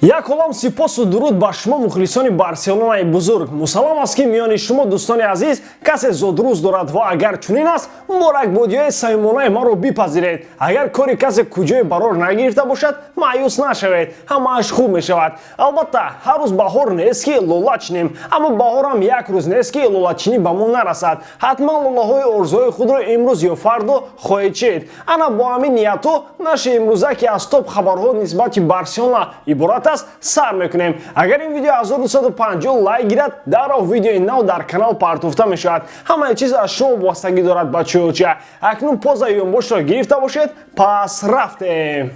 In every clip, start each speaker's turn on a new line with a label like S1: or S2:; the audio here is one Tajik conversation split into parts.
S1: Як ҳолам сипосу дуруд ба шумо мухлисони Барселонаи бузург. Мусаллам аст ки миёни шумо дӯстони азиз касе зодрӯз дорад ва агар чунин аст, муборакбодиҳои самимонаи маро бипазиред. Агар кори касе куҷои барор нагирифта бошад, маъюс нашавед. Ҳамааш хуб мешавад. Албатта, ҳар рӯз баҳор нест ки лола чинем, аммо баҳорам як рӯз нест ки лолачинӣ ба мо нарасад. Ҳатман лолаҳои орзуҳои худро имрӯз ё фардо хоҳед чид. Ана бо ҳамин ниятҳо нашри имрӯза ки аз топ хабарҳо нисбати Барселона иборат сар мекунем. Агар ин видео 1250 лайк гирад, даров видеои нав дар канал партофта мешавад. Ҳамаи чиз аз шумо вобастагӣ дорад бачаҳоча. Акнун позаи ёнбошро гирифта бошед, пас рафтем.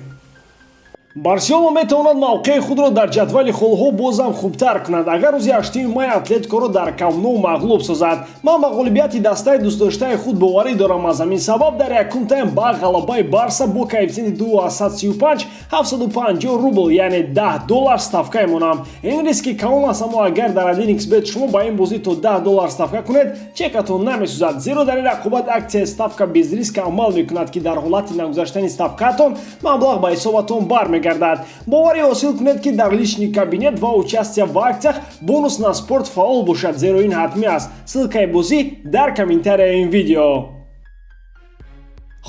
S1: Барселона метавонад мавқеи худро дар ҷадвали холҳо бозам хубтар кунад. Агар рӯзи 8 май Атлетикоро дар Камп-Ноу мағлуб созад. Ман ба ғолибияти дастаи дӯстдоштаи худ боварӣ дорам. Аз ҳамин сабаб дар якум тайм ба ғалабаи Барса бо коэффициенти 2,35 750 рубл, яъне $10 ставка монам. Ин риски калон аст, аммо агар дар 1xbet шумо ба ин бозӣ то $10 ставка кунед, чекатон намесӯзад. Зеро дар ин рақобат аксияи ставка без риск амал мекунад ки дар ҳолати нагузаштани ставкаатон маблағ ба ҳисоbatон бармегардад. Боварӣ ҳосил кунед ки дар лични кабинет ва участия в акциях бонус на спорт фаъол бошад, зеро ин ҳатмӣ аст. Ссилкаи бозӣ дар комментарияи ин видео.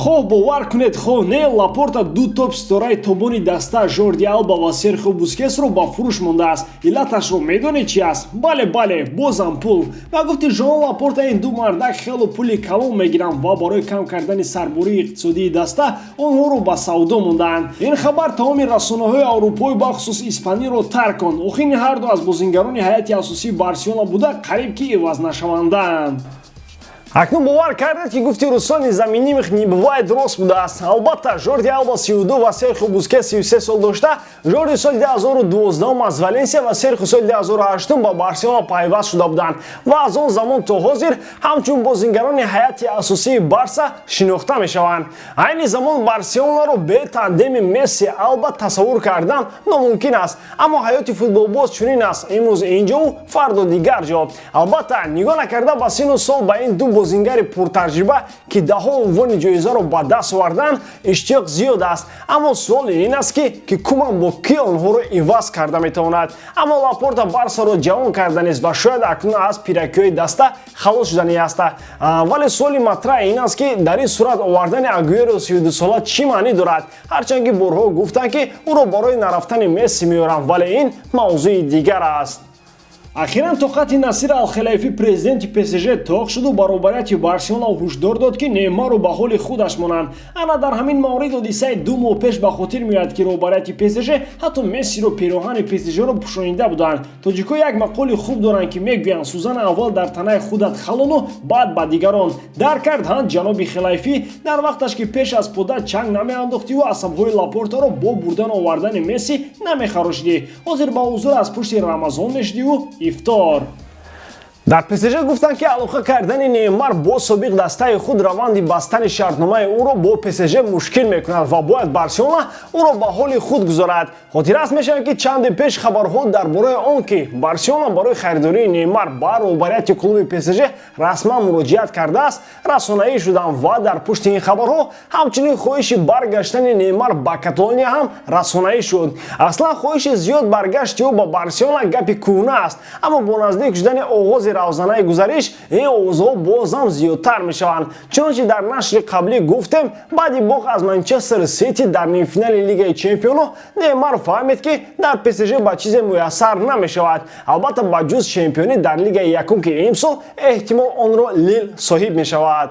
S1: Хоҳ бовар кунед, хоҳ не, Лапорта ду топ ситораи тобони даста Жорди Алба ва Серхио Бускетсро ба фурӯш мондааст. Иллаташро медонед чи аст? Бале, бозам пул. Ба гуфти Жоан Лапорта, ин ду мардак хело пули калон мегиранд ва барои кам кардани сарбории иқтисодии даста онҳоро ба савдо мондаанд. Ин хабар тамоми расонаҳои аврупоӣ бахусус испаниро тарк кон. Охин ҳар ду аз бозингарони ҳайати асосии Барселона буда қариб ки иваз нашаванданд. Акнун бовар кардед ки гуфти рӯсони заминимих не бывает рост будааст. Албатта, Жорди Алба 32 ва Серхио Бускетс 33 сол дошта. Жорди соли 2012 аз Валенсия ва Серхио соли 2008 ба Барселона пайваст шуда буданд ва аз он замон то ҳозир ҳамчун бозингарони ҳайати асосии Барса шинохта мешаванд. Айни замон Барселонаро бе тандеми Месси Алба тасаввур кардан номумкин аст, аммо ҳаёти футболбоз чунин аст. Имрӯз инҷоу, фардо дигар ҷо. Албатта, нигоҳ накарда ба сину сол ба ин ду Бозингари пуртаҷриба ки даҳо унвони ҷоизаро ба даст овардан иштиёқ зиёд аст, аммо суоли ин аст ки куман бо ки онҳоро иваз карда метавонад. Аммо Лапорта Барсаро ҷавон карданист ва шояд акнун аз пиракиҳои даста халос шудани аст. Вале суоли матраъ ин аст ки дар ин сурат овардани Агуэро 32 сола чӣ маънӣ дорад? Ҳарчанд ки борҳо гуфтанд ки ӯро барои нарафтани Месси меоранд, вале ин мавзӯи дигар аст. Ахиран тоқати Насир Ал-Хелайфи президенти ПСЖ тоқ шуду баробарияти Барселона ҳушдор дод ки Неймарро ба ҳоли худаш монанд. Ана дар ҳамин маврид ҳодисаи 2 моҳ пеш ба хотир меояд ки роҳбарияти ПСЖ ҳатто Мессиро пироҳани ПСЖро пӯшонида буданд. Тоҷикҳо як мақоли хуб доранд ки мегӯянд сӯзан аввал дар танаи худат халону баъд ба дигарон. Дар карданд ҷаноби Хелайфи дар вақташ ки пеш аз пода чанг намеандохтиву асабҳои Лапортаро бо бурдан овардани Месси намехарошидӣ. Ҳозир ба ҳузур аз пушти Рамазон мешидиву ифтор. Дар ПСЖ гуфтанд ки алоқа кардани Неймар бо собиқ дастаи худ раванди бастани шартномаи ӯро бо ПСЖ мушкил мекунад ва бояд Барселона ӯро ба ҳоли худ гузорад. Хотирраст мешавад ки чанде пеш хабарҳо дар бораи он ки Барселона барои харидории Неймар ба роҳбарияти клуби ПСЖ расман муроҷиат кардааст, расонаӣ шуданд ва дар пушти ин хабарҳо ҳамчунин хоҳиши баргаштани Неймар ба Каталония ҳам расонаӣ шуд. Аслан хоҳиши зиёд баргашти ӯ ба Барселона гапи кӯҳна аст, аммо бо наздик шудани оғози равзанаи гузариш ин овозҳо бозам зиёдтар мешаванд. Чунончи дар нашри қаблӣ гуфтем, баъди бох аз Манчестер Сити дар нимфинали Лигаи Чемпионҳо Неймар фаҳмид ки дар ПСЖ ба чизе муяссар намешавад. Албатта ба ҷуз чемпионӣ дар Лигаи якум ки имсол эҳтимол онро Лил соҳиб мешавад.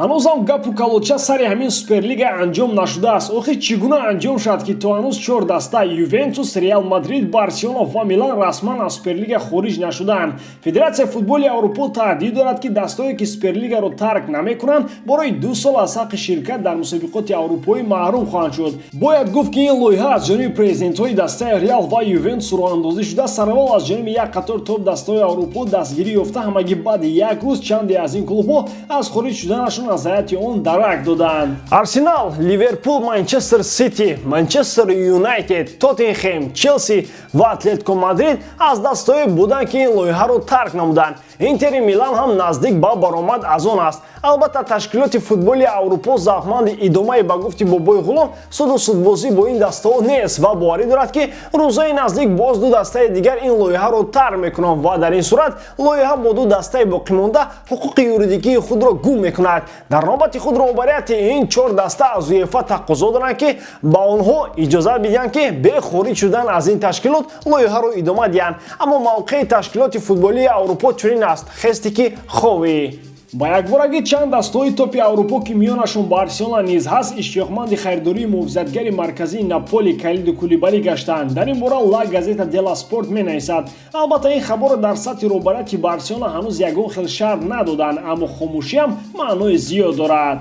S1: ҳанӯзам гапу калоча сари ҳамин Суперлига анҷом нашудааст. Охир чӣ гуна анҷом шуд ки то ҳанӯз 4 даста Ювентус, Реал Мадрид, Барселона ва Милан расман аз Суперлига хориҷ нашуданд. Федератсияи футболи Аврупо таҳдид дорад ки дастҳое ки Суперлигаро тарк намекунанд барои 2 сол аз ҳаққи ширкат дар мусобиқоти аврупоӣ маҳрум хоҳанд шуд. Бояд гуфт ки ин лоиҳа аз ҷониби президентҳои дастаи Реал ва Ювентус роҳандозӣ шуда, сараввол аз ҷониби як қатор топ дастаҳои Аврупо дастгирӣ ёфта, ҳамагӣ баъди як рӯз чанде аз ин клубҳо аз хориҷ шуданашон аз ҳайати он дарак доданд. Арсенал, Ливерпул, Манчестер Сити, Манчестер Юнайтед, Тоттенхэм, Челси ва Атлетико Мадрид аз дастаҳое буданд ки ин лоиҳаро тарк намуданд. Интери Милан ҳам наздик ба баромад аз он аст. Албатта ташкилоти футболи Аврупо завқманди идомаи ба гуфти бобои ғулом суду судбозӣ бо ин дастаҳо нест ва боварӣ дорад ки рӯзои наздик боз ду дастаи дигар ин лоиҳаро тар мекунанд ва дар ин сурат лоиҳа бо ду дастаи боқимонда ҳуқуқи юридикии худро гум мекунад. Дар навбати худ роҳбарияти ин 4 даста аз УЕФА тақозо доранд ки ба онҳо иҷозат бидиҳанд ки бе хориҷ шудан аз ин ташкилот лоиҳаро идома диҳанд. Аммо мавқеи ташкилоти футболии Аврупо чунин аст: хести ки ховӣ. Ба якбораги чанд дастаҳои топи Аврупо ки миёнашон Барселона низ ҳаст, иштиёқманди харидории муҳофизатгари марказии Наполи Калиду Кулибалӣ гаштанд. Дар ин бора Ла Газета делла Спорт менависад. Албатта ин хаборро дар сатҳи роҳбарияти Барселона ҳанӯз ягон хел шарҳ надоданд, аммо хомӯшиам маънои зиёд дорад.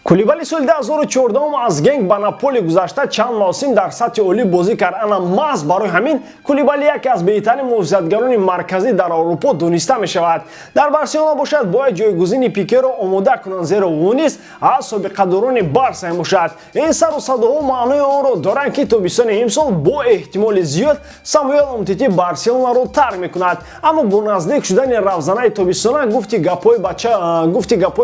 S1: Кулибали соли 2014 аз генг ба Наполи гузашта чанд мавсим дар сатҳи олӣ бозӣ кард. Ана маҳз барои ҳамин Кулибали яке аз беҳтарин муҳофизатгарони марказӣ дар Аврупо дониста мешавад. Дар Барселона бошад бояд ҷойгузини Пикеро омода кунанд, зеро ӯ низ аз собиқадорони Барса мебошад. Ин сару садоҳо маънои онро доранд ки тобистони имсол бо эҳтимоли зиёд Самуэл Умтити Барселонаро тарк мекунад. Аммо бо наздик шудани равзанаи тобистона гуфти гапҳои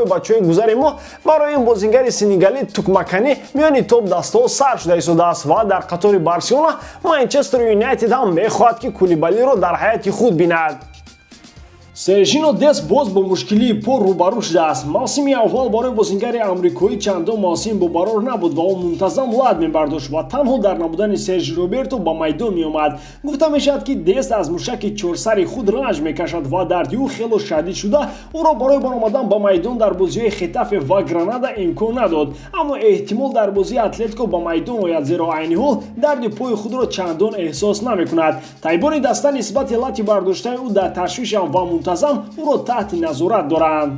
S1: бачаҳои гузари мо барои ин бозингари сенегали Тукмакани миёни топ дастаҳо сар шуда истодааст ва дар қатори Барселона Манчестер Юнайтед ҳам мехоҳад ки Кулибалиро дар ҳаёти худ бинад. Сержино Дест боз бо мушкилии по рӯбарӯ шудааст. Мавсими аввал барои бозингари амрикоӣ чандон мавсим бо барор набуд ва ӯ мунтазам лад мебардошт ва танҳо дар набудани Сержи Роберто ба майдон меомад. Гуфта мешавад ки Дест аз мушаки чорсари худ ранҷ мекашад ва дарди ӯ хело шадид шуда ӯро барои баромадан ба майдон дар бозиҳои Хетафе ва Гранада имкон надод. Аммо эҳтимол дар бозии Атлетико ба майдон ояд, зеро айни ҳол дарди пои худро чандон эҳсос намекунад. Тайбони даста нисбати лати бардоштаи ӯ дар ташвишанд ва мунтазам ӯро таҳти назорат доранд.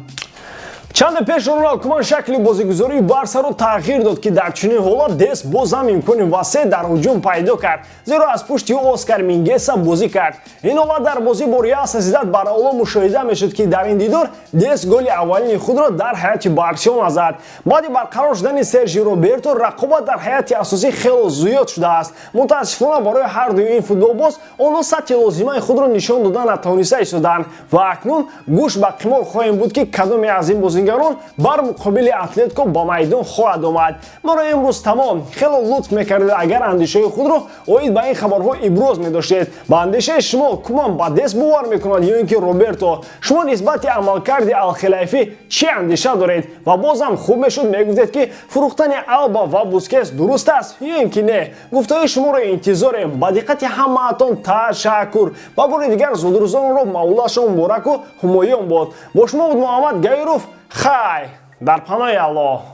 S1: Чанде пеш Роналд Куман шакли бозигузории Барсаро тағйир дод ки дар чунин ҳолат Дест боз ҳам имкони васеъ дар ҳуҷум пайдо кард, зеро аз пушти ӯ Оскар Мингеса бозӣ кард. Ин ҳолат дар бозӣ бо Реал Сосидад бар аъло мушоҳида мешуд ки дар ин дидор Дест голи аввалини худро дар ҳаёти Барселона зад. Баъди барқарор шудани Сержи Роберто рақобат дар ҳаёти асосӣ хело зиёд шудааст. Мутаассифона барои ҳардуи ин футболбоз онҳо сатҳи лозимаи худро нишон дода натавониста истоданд ва акнун гӯш ба қимор хоҳем буд ки кадоме аз ин бозингарон бар муқобили Атлетико ба майдон хоҳад омад. Маро имрӯз тамом. Хело лутф мекардед агар андешаҳои худро оид ба ин хабарҳо иброз медоштед. Ба андешаи шумо Куман ба Дест бовар мекунад ё ин ки Роберто? Шумо нисбати амалкарди Алхилайфи чӣ андеша доред? Ва бозам хуб мешуд мегуфтед ки фурӯхтани Алба ва Бускетс дуруст аст ё ин ки не? Гуфтаҳои шуморо интизорем. Ба диққати ҳамаатон ташаккур. Ба бори дигар зодрӯзонро мавлудашон мубораку ҳумоён бод. Бо шумо буд Муҳаммад Гайров. Хай дар паноҳи Аллоҳ.